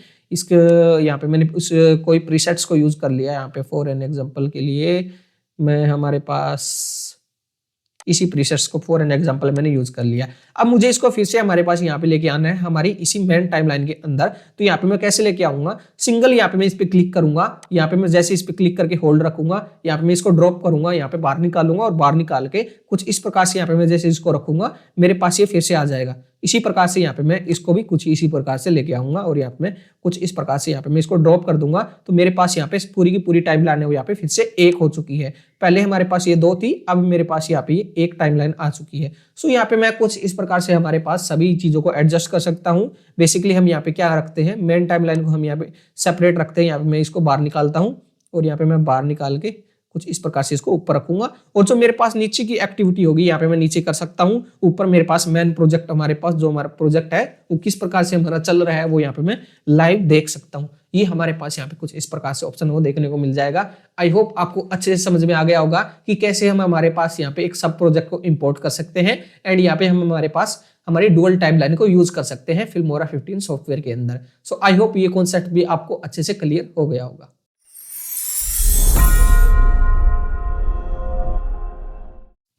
उस कोई प्रीसेट्स को यूज कर लिया। यहाँ पे फॉर एन एग्जांपल के लिए मैं हमारे पास इसी प्रीसेट्स को फॉर एन एग्जांपल मैंने यूज कर लिया। अब मुझे इसको फिर से हमारे पास यहाँ पे लेके आना है हमारी इसी मेन टाइमलाइन के अंदर। तो यहाँ पे मैं कैसे लेके आऊंगा, सिंगल यहाँ पे मैं इस पे क्लिक करूंगा, यहाँ पे मैं जैसे इस पे क्लिक करके होल्ड रखूंगा, यहाँ पे मैं इसको ड्रॉप करूंगा, यहाँ पे बाहर निकालूंगा और बाहर निकाल के कुछ इस प्रकार से यहाँ पे मैं जैसे इसको रखूंगा, मेरे पास ये फिर से आ जाएगा। इसी प्रकार से यहाँ पे मैं इसको भी कुछ इसी प्रकार से लेके आऊंगा और यहाँ पे मैं कुछ इस प्रकार से यहाँ पे मैं इसको ड्रॉप कर दूंगा। तो मेरे पास यहाँ पे पूरी की पूरी टाइमलाइन है वो यहाँ पे फिर से एक हो चुकी है। पहले हमारे पास ये 2 थी, अब मेरे पास यहाँ पे ये एक टाइमलाइन आ चुकी है। सो यहाँ पे मैं कुछ इस प्रकार से हमारे पास सभी चीजों को एडजस्ट कर सकता हूँ। बेसिकली हम यहाँ पे क्या रखते हैं, मेन टाइमलाइन को हम यहाँ पे सेपरेट रखते हैं। यहाँ पे मैं इसको बाहर निकालता हूँ और यहाँ पे मैं बाहर निकाल के कुछ इस प्रकार से इसको ऊपर रखूंगा। और जो मेरे पास नीचे की एक्टिविटी होगी यहाँ पे मैं नीचे कर सकता हूँ। ऊपर मेरे पास मेन प्रोजेक्ट, हमारे पास जो हमारा प्रोजेक्ट है वो किस प्रकार से हमारा चल रहा है वो यहाँ पे मैं लाइव देख सकता हूँ। ये हमारे पास यहाँ पे कुछ इस प्रकार से ऑप्शन वो देखने को मिल जाएगा। आई होप आपको अच्छे से समझ में आ गया होगा कि कैसे हम हमारे पास यहाँ पे एक सब प्रोजेक्ट को इंपोर्ट कर सकते हैं एंड यहाँ पे हम हमारे पास हमारी डुअल टाइमलाइन को यूज कर सकते हैं फिल्मोरा 15 सॉफ्टवेयर के अंदर। सो आई होप ये कॉन्सेप्ट भी आपको अच्छे से क्लियर हो गया होगा।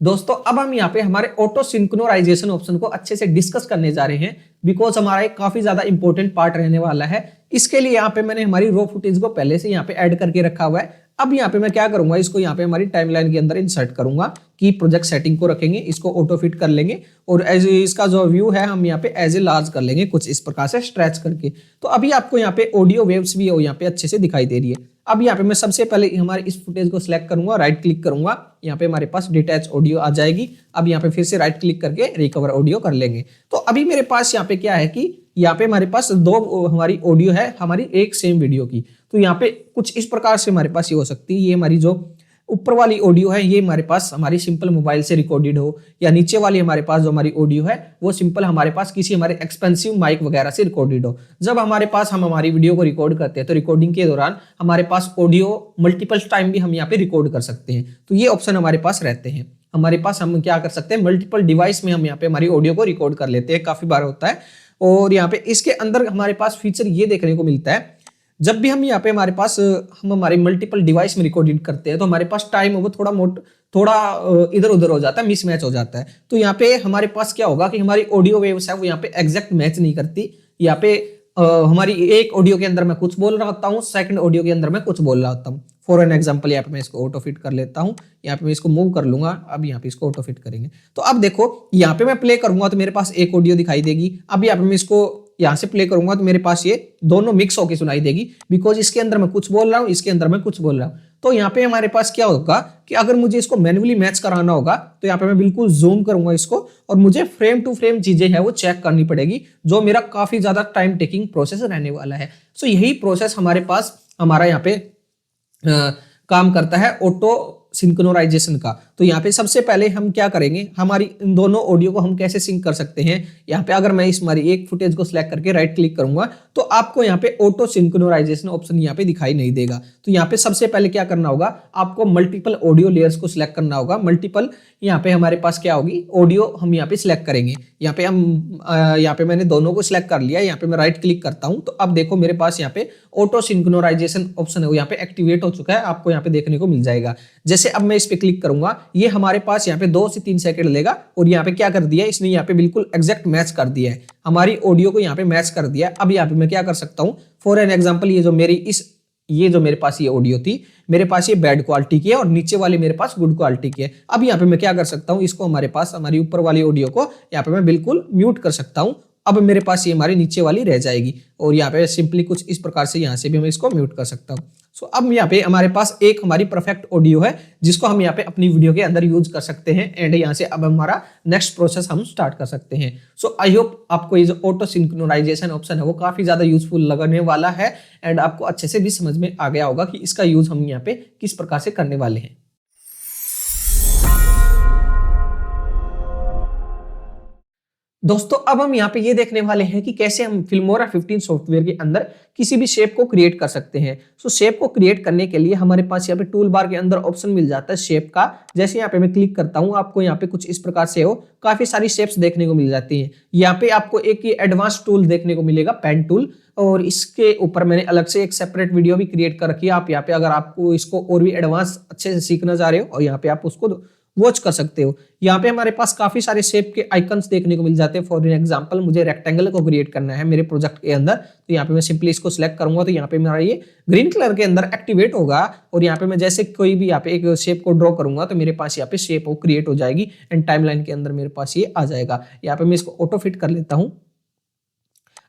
दोस्तों अब हम यहाँ पे हमारे ऑटो सिंक्रोनाइजेशन ऑप्शन को अच्छे से डिस्कस करने जा रहे हैं, बिकॉज हमारा एक काफी ज्यादा इंपॉर्टेंट पार्ट रहने वाला है। इसके लिए यहाँ पे मैंने हमारी रॉ फुटेज को पहले से यहाँ पे ऐड करके रखा हुआ है। अब यहाँ पे मैं क्या करूंगा, इसको यहाँ पे हमारी टाइमलाइन के अंदर इंसर्ट करूंगा कि प्रोजेक्ट सेटिंग को रखेंगे, इसको ऑटो फिट कर लेंगे और एज इसका जो व्यू है हम यहाँ पे एज ए लार्ज कर लेंगे कुछ इस प्रकार से स्ट्रेच करके। तो अभी आपको यहाँ पे ऑडियो वेव्स भी यहाँ पे अच्छे से दिखाई दे रही है। अब यहाँ पे मैं सबसे पहले हमारे इस फुटेज को सिलेक्ट करूंगा, राइट क्लिक करूंगा, यहाँ पे हमारे पास डिटैच ऑडियो आ जाएगी। अब यहाँ पे फिर से राइट क्लिक करके रिकवर ऑडियो कर लेंगे। तो अभी मेरे पास यहाँ पे क्या है कि यहाँ पे हमारे पास 2 हमारी ऑडियो है हमारी एक सेम वीडियो की। तो यहाँ पे कुछ इस प्रकार से हमारे पास ये हो सकती है, ये हमारी जो ऊपर वाली ऑडियो है ये हमारे पास हमारी सिंपल मोबाइल से रिकॉर्डेड हो, या नीचे वाली हमारे पास जो हमारी ऑडियो है वो सिंपल हमारे पास किसी हमारे एक्सपेंसिव माइक वगैरह से रिकॉर्डेड हो। जब हमारे पास हम हमारी वीडियो को रिकॉर्ड करते हैं तो रिकॉर्डिंग के दौरान हमारे पास ऑडियो मल्टीपल टाइम भी हम यहाँ पे रिकॉर्ड कर सकते हैं। तो ये ऑप्शन हमारे पास रहते हैं। हमारे पास हम क्या कर सकते हैं, मल्टीपल डिवाइस में हम यहाँ पे हमारी ऑडियो को रिकॉर्ड कर लेते हैं, काफी बार होता है। और यहाँ पे इसके अंदर हमारे पास फीचर ये देखने को मिलता है, जब भी हम यहाँ पे हमारे पास हम हमारे मल्टीपल डिवाइस में रिकॉर्डिंग करते हैं तो हमारे पास टाइम वो थोड़ा इधर उधर हो जाता है, मिसमैच हो जाता है। तो यहाँ पे हमारे पास क्या होगा कि हमारी ऑडियो वेव्स है वो यहाँ पे एग्जैक्ट मैच नहीं करती। यहाँ पे हमारी एक ऑडियो के अंदर मैं कुछ बोल रहा होता हूँ, सेकंड ऑडियो के अंदर मैं कुछ बोल रहा होता हूँ। फॉर एन एग्जांपल यहाँ पे मैं इसको ऑटो फिट कर लेता हूँ, यहाँ पे मैं इसको मूव कर लूंगा। अब यहाँ पे इसको ऑटो फिट करेंगे तो अब देखो यहाँ पे मैं प्ले करूंगा तो मेरे पास एक ऑडियो दिखाई देगी। अब यहाँ पे मैं इसको यहाँ से प्ले करूंगा तो मेरे पास ये दोनों मिक्स होकर सुनाई देगी, बिकॉज इसके अंदर मैं कुछ बोल रहा हूँ, इसके अंदर मैं कुछ बोल रहा हूँ। तो यहाँ पे हमारे पास क्या होगा कि अगर मुझे इसको मैन्युअली मैच कराना होगा तो यहाँ पे मैं बिल्कुल जूम करूंगा इसको और मुझे फ्रेम टू फ्रेम चीजें है वो चेक करनी पड़ेगी, जो मेरा काफी ज्यादा टाइम टेकिंग प्रोसेस रहने वाला है। सो यही प्रोसेस हमारे पास हमारा यहाँ पे काम करता है ऑटो सिंक्रोनाइजेशन का। तो यहाँ पे सबसे पहले हम क्या करेंगे, हमारी इन दोनों ऑडियो को हम कैसे सिंक कर सकते हैं। यहाँ पे अगर मैं इस हमारी एक फुटेज को सिलेक्ट करके राइट क्लिक करूंगा तो आपको यहाँ पे ऑटो सिंक्रोनाइजेशन ऑप्शन यहाँ पे दिखाई नहीं देगा। तो यहाँ पे सबसे पहले क्या करना होगा, आपको मल्टीपल ऑडियो लेयर्स को सिलेक्ट करना होगा। मल्टीपल यहाँ पे हमारे पास क्या होगी, ऑडियो हम यहाँ पे सिलेक्ट करेंगे। यहाँ पे मैंने दोनों को सिलेक्ट कर लिया। यहाँ पे मैं राइट क्लिक करता हूँ तो अब देखो मेरे पास यहाँ पे ऑटो सिंक्रोनाइजेशन ऑप्शन है वो यहाँ पे एक्टिवेट हो चुका है, आपको यहाँ पे देखने को मिल जाएगा। जैसे अब मैं इस पे क्लिक करूंगा ये हमारे पास यहाँ पे 2 से 3 सेकंड लेगा और यहाँ पे क्या कर दिया इसने, यहाँ पे बिल्कुल एग्जैक्ट मैच कर दिया है, हमारी ऑडियो को यहाँ पे मैच कर दिया। अब यहाँ पे मैं क्या कर सकता हूँ, फॉर एन एग्जांपल ये जो मेरे पास ये ऑडियो थी, मेरे पास ये बैड क्वालिटी की है और नीचे वाली मेरे पास गुड क्वालिटी की है। अब यहाँ पे मैं क्या कर सकता हूँ, इसको हमारी ऊपर वाली ऑडियो को यहाँ पे मैं बिल्कुल म्यूट कर सकता हूँ। अब मेरे पास ये हमारी नीचे वाली रह जाएगी और यहाँ पे सिंपली कुछ इस प्रकार से यहाँ से भी मैं इसको म्यूट कर सकता हूँ। सो अब यहाँ पे हमारे पास एक हमारी परफेक्ट ऑडियो है जिसको हम यहाँ पे अपनी वीडियो के अंदर यूज कर सकते हैं एंड यहाँ से अब हमारा नेक्स्ट प्रोसेस हम स्टार्ट कर सकते हैं। सो आई होप आपको ये जो ऑटो सिंक्रोनाइजेशन ऑप्शन है वो काफी ज्यादा यूजफुल लगने वाला है एंड आपको अच्छे से भी समझ में आ गया होगा कि इसका यूज हम यहाँ पे किस प्रकार से करने वाले हैं। दोस्तों अब हम यहाँ पे ये देखने वाले हैं कि कैसे हम फिल्मोरा 15 सॉफ्टवेयर के अंदर किसी भी शेप को क्रिएट कर सकते हैं। सो शेप को क्रिएट करने के लिए हमारे पास यहाँ पे टूल बार के अंदर ऑप्शन मिल जाता है शेप का। जैसे यहाँ पे मैं क्लिक करता हूँ, आपको यहाँ पे कुछ इस प्रकार से हो काफी सारी शेप्स देखने को मिल जाती हैं। यहाँ पे आपको एक ये एडवांस टूल देखने को मिलेगा, पेन टूल, और इसके ऊपर मैंने अलग से एक सेपरेट वीडियो भी क्रिएट कर रखी है। आप यहाँ पे अगर आपको इसको और भी एडवांस अच्छे से सीखना चाह रहे हो और यहाँ पे आप उसको वॉच कर सकते हो। यहाँ पे हमारे पास काफी सारे शेप के आइकन्स देखने को मिल जाते हैं। फॉर एग्जांपल मुझे रेक्टेंगल को क्रिएट करना है मेरे प्रोजेक्ट के अंदर, तो यहाँ पे मैं सिंपली इसको सिलेक्ट करूंगा तो यहाँ पे मेरा ये ग्रीन कलर के अंदर एक्टिवेट होगा। और यहाँ पे मैं जैसे कोई भी यहाँ पे एक शेप को ड्रॉ करूंगा तो मेरे पास यहाँ पे शेप वो क्रिएट हो जाएगी एंड टाइमलाइन के अंदर मेरे पास ये आ जाएगा। यहाँ पे मैं इसको ऑटो फिट कर लेता हूँ।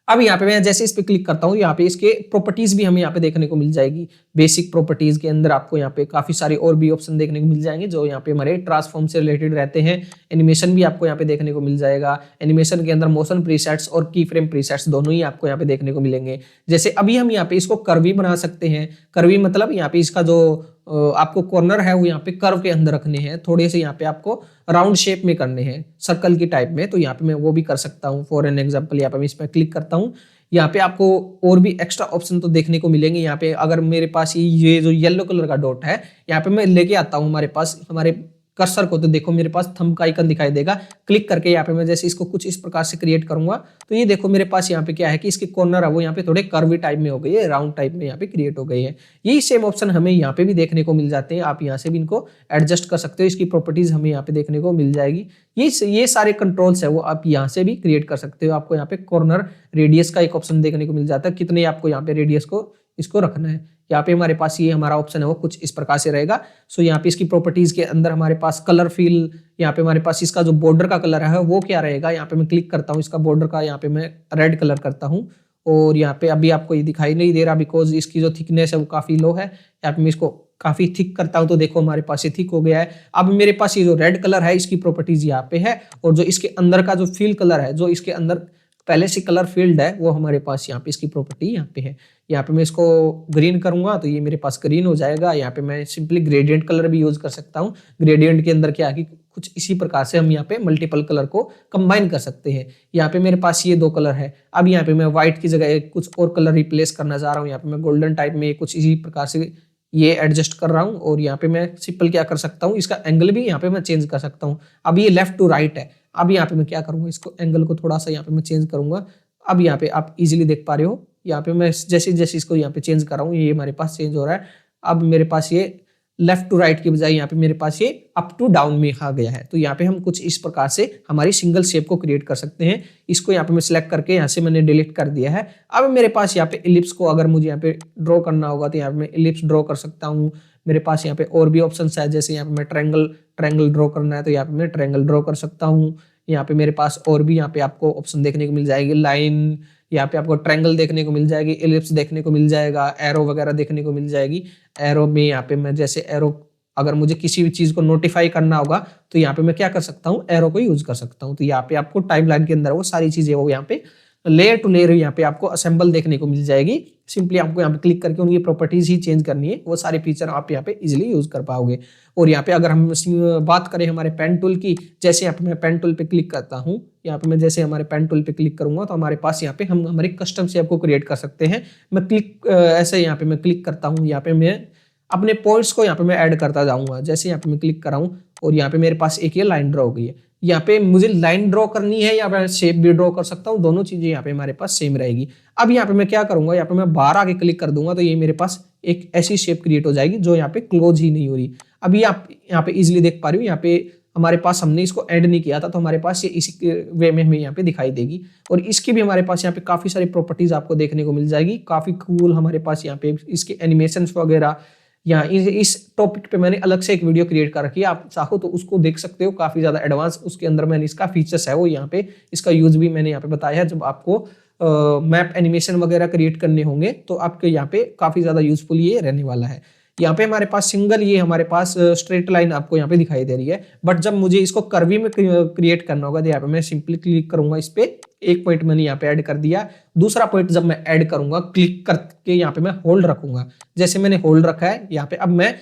अब यहाँ पे मैं जैसे इस पे क्लिक करता हूँ, यहाँ पे इसके प्रॉपर्टीज भी हमें यहाँ पे देखने को मिल जाएगी। बेसिक प्रॉपर्टीज के अंदर आपको यहाँ पे काफी सारे और भी ऑप्शन देखने को मिल जाएंगे जो यहाँ पे हमारे ट्रांसफॉर्म से रिलेटेड रहते हैं। एनिमेशन भी आपको यहाँ पे देखने को मिल जाएगा। एनिमेशन के अंदर मोशन प्रीसेट्स और की फ्रेम प्रीसेट्स दोनों ही आपको यहाँ पे देखने को मिलेंगे। जैसे अभी हम यहाँ पे इसको कर्वी बना सकते हैं। कर्वी मतलब यहाँ पे इसका जो आपको कॉर्नर है वो यहाँ पे कर्व के अंदर रखने हैं, थोड़े से यहाँ पे आपको राउंड शेप में करने हैं, सर्कल की टाइप में, तो यहाँ पे मैं वो भी कर सकता हूँ। फॉर एन एग्जांपल यहाँ पे मैं इस पर क्लिक करता हूँ। यहाँ पे आपको और भी एक्स्ट्रा ऑप्शन तो देखने को मिलेंगे। यहाँ पे अगर मेरे पास ये जो येलो कलर का डॉट है यहाँ पे मैं लेके आता हूँ हमारे पास हमारे कर्सर को, तो देखो मेरे पास थंब का आइकन दिखाई देगा। क्लिक करके यहाँ पे मैं जैसे इसको कुछ इस प्रकार से क्रिएट करूंगा तो ये देखो मेरे पास यहाँ पे क्या है कि इसके कॉर्नर है वो यहाँ पे थोड़े कर्वी टाइप में हो गई है, राउंड टाइप में यहाँ पे क्रिएट हो गई है। यही सेम ऑप्शन हमें यहाँ पे भी देखने को मिल जाते हैं। आप यहाँ से भी इनको एडजस्ट कर सकते हो, इसकी प्रॉपर्टीज हमें यहाँ पे देखने को मिल जाएगी। ये सारे कंट्रोल्स है वो आप यहाँ से भी क्रिएट कर सकते हो। आपको यहाँ पे कॉर्नर रेडियस का एक ऑप्शन देखने को मिल जाता है, कितने आपको यहाँ पे रेडियस को इसको रखना है। यहाँ पे हमारे पास ये हमारा ऑप्शन है वो कुछ इस प्रकार से रहेगा। सो यहाँ पे इसकी प्रॉपर्टीज के अंदर हमारे पास कलर फील, यहाँ पे हमारे पास इसका जो बॉर्डर का कलर है वो क्या रहेगा। यहाँ पे मैं क्लिक करता हूँ, इसका बॉर्डर का यहाँ पे मैं रेड कलर करता हूँ और यहाँ पे अभी आपको ये दिखाई नहीं दे रहा बिकॉज इसकी जो थिकनेस है वो काफी लो है। यहाँ पे मैं इसको काफी थिक करता हूँ तो देखो हमारे पास ये थिक हो गया है। अब मेरे पास ये जो रेड कलर है इसकी प्रॉपर्टीज यहाँ पे है और जो इसके अंदर का जो फील कलर है, जो इसके अंदर पहले से कलर फील्ड है वो हमारे पास यहाँ पे इसकी प्रॉपर्टी यहाँ पे है। यहाँ पे मैं इसको ग्रीन करूंगा तो ये मेरे पास ग्रीन हो जाएगा। यहाँ पे मैं सिंपली ग्रेडियंट कलर भी यूज कर सकता हूँ। ग्रेडियंट के अंदर क्या है कि कुछ इसी प्रकार से हम यहाँ पे मल्टीपल कलर को कंबाइन कर सकते हैं। यहाँ पे मेरे पास ये दो कलर है। अब यहाँ पे मैं व्हाइट की जगह कुछ और कलर रिप्लेस करना चाह रहा हूँ। यहाँ पे मैं गोल्डन टाइप में कुछ इसी प्रकार से ये एडजस्ट कर रहा हूँ और यहाँ पे मैं सिंपल क्या कर सकता हूँ, इसका एंगल भी यहाँ पे मैं चेंज कर सकता हूँ। अब ये लेफ्ट टू राइट है। अब यहाँ पे मैं क्या करूँगा, इसको एंगल को थोड़ा सा यहाँ पे मैं चेंज करूंगा। अब यहाँ पे आप इजीली देख पा रहे हो, यहाँ पे मैं जैसे जैसे इसको यहाँ पे चेंज कर रहा हूँ ये हमारे पास चेंज हो रहा है। अब मेरे पास ये लेफ्ट टू राइट की बजाय यहाँ पे मेरे पास ये अप टू डाउन में आ गया है। तो यहाँ पे हम कुछ इस प्रकार से हमारी सिंगल शेप को क्रिएट कर सकते हैं। इसको यहाँ पे मैं सिलेक्ट करके यहाँ से मैंने डिलीट कर दिया है। अब मेरे पास यहाँ पे इलिप्स को अगर मुझे यहाँ पे ड्रॉ करना होगा तो यहाँ पे मैं इलिप्स ड्रॉ कर सकता हूँ। मेरे पास यहाँ पे और भी ऑप्शन है, जैसे यहाँ पे मैं ट्रायंगल ड्रॉ करना है तो यहाँ पे मैं ट्रायंगल ड्रॉ कर सकता हूँ। यहाँ पे मेरे पास और भी यहाँ पे आपको ऑप्शन देखने को मिल जाएगी, लाइन, यहाँ पे आपको ट्रायंगल देखने को मिल जाएगी, एलिप्स देखने को मिल जाएगा, एरो वगैरह देखने को मिल जाएगी। एरो में यहाँ पे मैं जैसे एरो अगर मुझे किसी भी चीज को नोटिफाई करना होगा तो यहाँ पे मैं क्या कर सकता हूँ, एरो को यूज कर सकता हूँ। तो यहाँ पे आपको टाइमलाइन के अंदर वो सारी चीजें वो यहाँ पे लेयर टू लेयर यहाँ पे आपको असेंबल देखने को मिल जाएगी। सिंपली आपको यहाँ पे क्लिक करके उनकी प्रॉपर्टीज ही चेंज करनी है, वो सारे फीचर आप यहाँ पे इजीली यूज कर पाओगे। और यहाँ पे अगर हम बात करें हमारे पेन टूल की, जैसे यहाँ पे मैं पेन टूल पे क्लिक करता हूँ, यहाँ पे मैं जैसे हमारे पेन टूल पे क्लिक करूंगा तो हमारे पास यहाँ पे हम हमारी कस्टम शेप को क्रिएट कर सकते हैं। मैं क्लिक ऐसे यहाँ पे मैं क्लिक करता हूँ, यहाँ पे मैं अपने पॉइंट्स को यहाँ पे मैं ऐड करता जाऊंगा। जैसे यहाँ पे मैं क्लिक कर रहा हूँ और यहाँ पे मेरे पास एक ये लाइन ड्रॉ हो गई है। यहाँ पे मुझे लाइन ड्रॉ करनी है या मैं शेप भी ड्रॉ कर सकता हूँ, दोनों चीजें यहाँ पे हमारे पास सेम रहेगी। अब यहाँ पे मैं क्या करूंगा, यहाँ पे मैं बाहर आके क्लिक कर दूंगा तो ये मेरे पास एक ऐसी शेप क्रिएट हो जाएगी जो यहाँ पे क्लोज ही नहीं हो रही। अभी आप यहाँ पे इजिली देख पा रहे हो, यहाँ पे हमारे पास हमने इसको ऐड नहीं किया था तो हमारे पास ये इसी वे में हमें यहाँ पे दिखाई देगी। और इसकी भी हमारे पास यहाँ पे काफी सारी प्रॉपर्टीज आपको देखने को मिल जाएगी, काफी कूल हमारे पास यहाँ पे इसके एनिमेशन वगैरह। यहाँ इस टॉपिक पे मैंने अलग से एक वीडियो क्रिएट कर रखी है, आप चाहो तो उसको देख सकते हो, काफी ज्यादा एडवांस उसके अंदर मैंने इसका फीचर्स है वो यहाँ पे इसका यूज भी मैंने यहाँ पे बताया है। जब आपको मैप एनिमेशन वगैरह क्रिएट करने होंगे तो आपके यहाँ पे काफी ज्यादा यूजफुल ये रहने वाला है। यहाँ पे हमारे पास सिंगल ये हमारे पास स्ट्रेट लाइन आपको यहाँ पे दिखाई दे रही है, बट जब मुझे इसको कर्वी में क्रिएट करना होगा तो यहाँ पे मैं सिंपली क्लिक करूंगा इस पे, एक पॉइंट मैंने यहाँ पे ऐड कर दिया। दूसरा पॉइंट जब मैं ऐड करूंगा क्लिक करके यहाँ पे मैं होल्ड रखूंगा, जैसे मैंने होल्ड रखा है यहाँ पे। अब मैं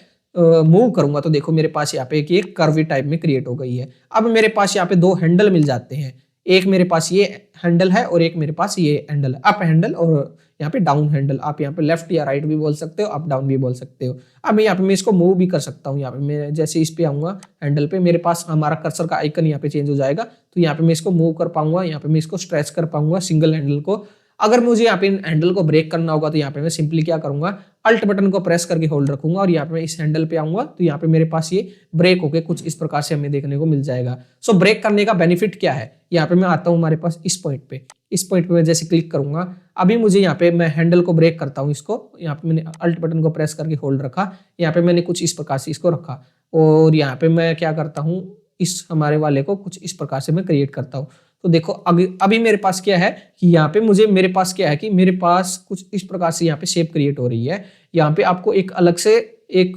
मूव करूंगा तो देखो मेरे पास यहाँ पे एक कर्वी टाइप में क्रिएट हो गई है। अब मेरे पास यहाँ पे दो हैंडल मिल जाते हैं, एक मेरे पास ये हैंडल है और एक मेरे पास ये हैंडल है, अप हैंडल और यहाँ पे डाउन हैंडल। आप यहाँ पे लेफ्ट या राइट भी बोल सकते हो, अप डाउन भी बोल सकते हो। अब यहाँ पे मैं इसको मूव भी कर सकता हूँ। यहाँ पे मैं जैसे इस पे आऊंगा हैंडल पे, मेरे पास हमारा कर्सर का आइकन यहाँ पे चेंज हो जाएगा। तो यहाँ पे मैं इसको मूव कर पाऊंगा, यहाँ पे मैं इसको स्ट्रेच कर पाऊंगा सिंगल हैंडल को। अगर मुझे यहाँ पे हैंडल को ब्रेक करना होगा तो यहाँ पे मैं सिंपली क्या करूंगा, अल्ट बटन को प्रेस करके होल्ड रखूंगा और यहाँ पे मैं इस हैंडल पे आऊंगा तो यहाँ पे मेरे पास ये ब्रेक होके कुछ इस प्रकार से हमें देखने को मिल जाएगा। सो ब्रेक करने का बेनिफिट क्या है, यहाँ पे मैं आता हूँ हमारे पास इस पॉइंट पे। इस पॉइंट पे मैं जैसे क्लिक करूंगा, अभी मुझे यहाँ पे मैं हैंडल को ब्रेक करता हूँ इसको, यहाँ पे मैंने अल्ट बटन को प्रेस करके होल्ड रखा, यहाँ पे मैंने कुछ इस प्रकार से इसको रखा और यहाँ पे मैं क्या करता हूँ, इस हमारे वाले को कुछ इस प्रकार से मैं क्रिएट करता हूँ। तो देखो अभी मेरे पास क्या है कि यहाँ पे मेरे पास क्या है कि मेरे पास कुछ इस प्रकार से यहाँ पे शेप क्रिएट हो रही है। यहाँ पे आपको एक अलग से एक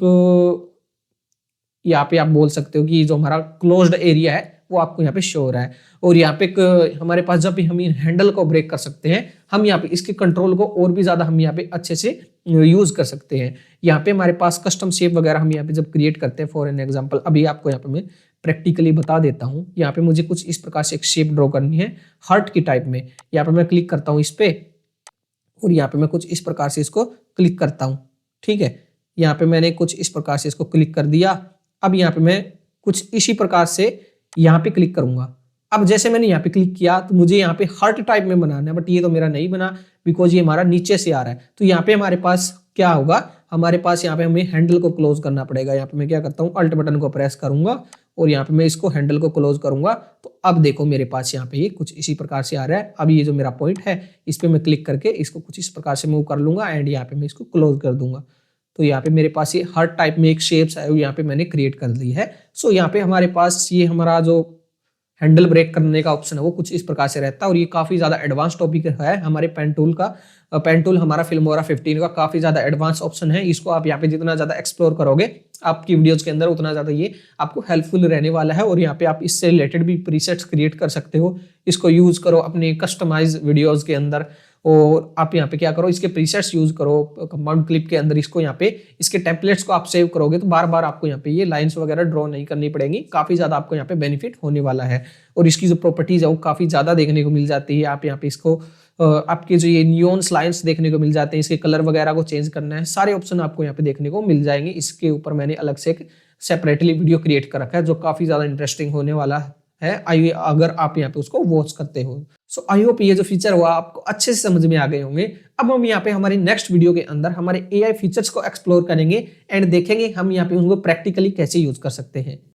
यहाँ पे आप बोल सकते हो कि जो हमारा क्लोज्ड एरिया है वो आपको यहाँ पे शो हो रहा है। और यहाँ पे हमारे पास जब भी हम हैंडल को ब्रेक कर सकते हैं, हम यहाँ पे इसके कंट्रोल को और भी ज्यादा हम यहाँ पे अच्छे से यूज कर सकते हैं। यहाँ पे हमारे पास कस्टम शेप वगैरह हम यहाँ पे जब क्रिएट करते हैं, फॉर एन एग्जांपल अभी आपको यहाँ पे मैं प्रैक्टिकली बता देता हूँ। यहाँ पे मुझे कुछ इस प्रकार से एक शेप ड्रॉ करनी है हार्ट की टाइप में। यहाँ पे मैं क्लिक करता हूँ इस पे और यहाँ पे मैं कुछ इस प्रकार से इसको क्लिक करता हूँ। ठीक है, यहाँ पे मैंने कुछ इस प्रकार से इसको क्लिक कर दिया। अब यहाँ पे मैं कुछ इसी प्रकार से यहाँ पे क्लिक करूंगा। अब जैसे मैंने यहाँ पे क्लिक किया तो मुझे यहाँ पे हार्ट टाइप में बनाना है, बट ये तो मेरा नहीं बना बिकॉज ये हमारा नीचे से आ रहा है। तो यहाँ पे हमारे पास क्या होगा, हमारे पास यहाँ पे हमें हैंडल को क्लोज करना पड़ेगा। यहाँ पे मैं क्या करता हूँ, अल्ट बटन को प्रेस करूंगा और यहाँ पे मैं इसको हैंडल को क्लोज करूंगा। तो अब देखो मेरे पास यहाँ पे ये कुछ इसी प्रकार से आ रहा है। अब ये जो मेरा पॉइंट है इस पे मैं क्लिक करके इसको कुछ इस प्रकार से मूव कर लूंगा एंड यहाँ पे मैं इसको क्लोज कर दूंगा। तो यहाँ पे मेरे पास ये हार्ट टाइप में एक शेप्स है, यहाँ पे मैंने क्रिएट कर ली है। सो यहाँ पे हमारे पास ये हमारा जो हैंडल ब्रेक करने का ऑप्शन है वो कुछ इस प्रकार से रहता है। और ये काफी ज्यादा एडवांस टॉपिक है हमारे पेन टूल का। पेन टूल हमारा फिल्मोरा 15 का काफी ज्यादा एडवांस ऑप्शन है। इसको आप यहाँ पे जितना ज्यादा एक्सप्लोर करोगे आपकी वीडियोस के अंदर, उतना ज्यादा ये आपको हेल्पफुल रहने वाला है। और यहाँ पे आप इससे रिलेटेड भी प्रीसेट्स क्रिएट कर सकते हो। इसको यूज करो अपने कस्टमाइज वीडियोज के अंदर। और आप यहाँ पे क्या करो, इसके प्रीसेट्स यूज करो कंपाउंड क्लिप के अंदर। इसको यहाँ पे इसके टेम्पलेट्स को आप सेव करोगे तो बार बार आपको यहाँ पे ये लाइंस वगैरह ड्रॉ नहीं करनी पड़ेंगी। काफी ज्यादा आपको यहाँ पे बेनिफिट होने वाला है। और इसकी जो प्रॉपर्टीज है वो काफी ज्यादा देखने को मिल जाती है। आप यहाँ पे इसको आपके जो ये नियॉन्स लाइंस देखने को मिल जाते हैं, इसके कलर वगैरह को चेंज करना है, सारे ऑप्शन आपको यहाँ पे देखने को मिल जाएंगे। इसके ऊपर मैंने अलग से एक सेपरेटली वीडियो क्रिएट कर रखा है जो काफी ज्यादा इंटरेस्टिंग होने वाला है अगर आप यहाँ पे उसको वॉच करते हो। सो आई होप ये जो फीचर हुआ आपको अच्छे से समझ में आ गए होंगे। अब हम यहाँ पे हमारी नेक्स्ट वीडियो के अंदर हमारे एआई फीचर्स को एक्सप्लोर करेंगे एंड देखेंगे हम यहाँ पे उनको प्रैक्टिकली कैसे यूज कर सकते हैं।